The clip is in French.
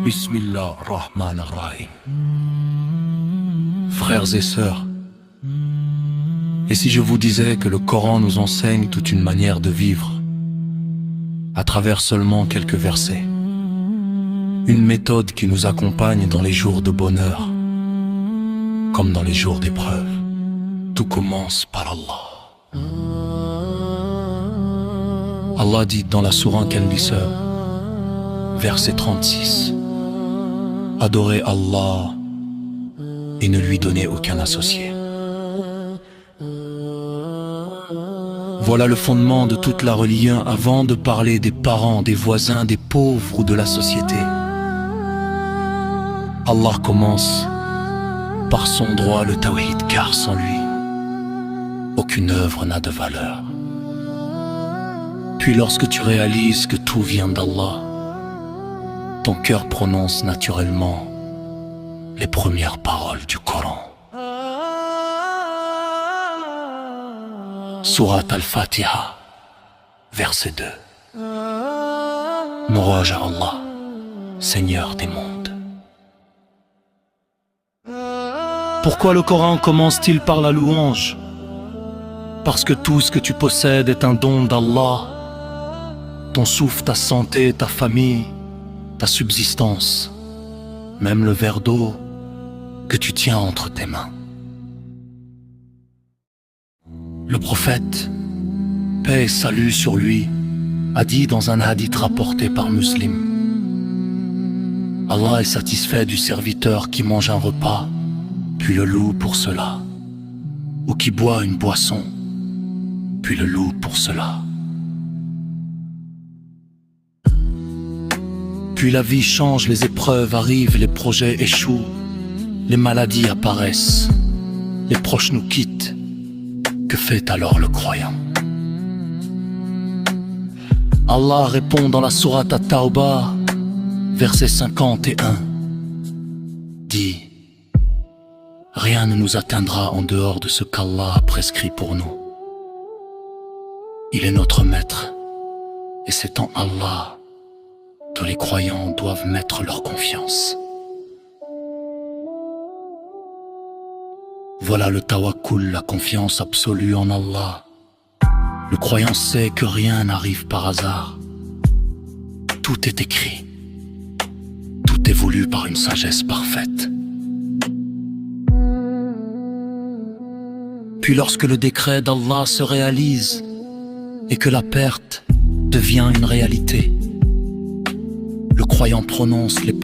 Bismillah ar-Rahman ar-Rahim. Frères et sœurs, et si je vous disais que le Coran nous enseigne toute une manière de vivre, à travers seulement quelques versets, une méthode qui nous accompagne dans les jours de bonheur, comme dans les jours d'épreuve. Tout commence par Allah. Allah dit dans la sourate An-Nisa, verset 36, adorez Allah et ne lui donnez aucun associé. Voilà le fondement de toute la religion avant de parler des parents, des voisins, des pauvres ou de la société. Allah commence par son droit le tawhid, car sans lui, aucune œuvre n'a de valeur. Puis lorsque tu réalises que tout vient d'Allah, ton cœur prononce naturellement les premières paroles du Coran. Sourate Al-Fatiha, verset 2. Louange à Allah, Seigneur des mondes. Pourquoi le Coran commence-t-il par la louange? Parce que tout ce que tu possèdes est un don d'Allah. Ton souffle, ta santé, ta famille, ta subsistance, même le verre d'eau que tu tiens entre tes mains. Le prophète, paix et salut sur lui, a dit dans un hadith rapporté par Muslim: Allah est satisfait du serviteur qui mange un repas, puis le loue pour cela, ou qui boit une boisson, puis le loue pour cela. Puis la vie change, les épreuves arrivent, les projets échouent, les maladies apparaissent, les proches nous quittent. Que fait alors le croyant? Allah répond dans la sourate At-Tawbah, verset 51, dit: rien ne nous atteindra en dehors de ce qu'Allah a prescrit pour nous. Il est notre maître, et c'est en Allah que les croyants doivent mettre leur confiance. Voilà le tawakkul, la confiance absolue en Allah. Le croyant sait que rien n'arrive par hasard. Tout est écrit. Tout est voulu par une sagesse parfaite. Puis lorsque le décret d'Allah se réalise et que la perte devient une réalité, le croyant prononce les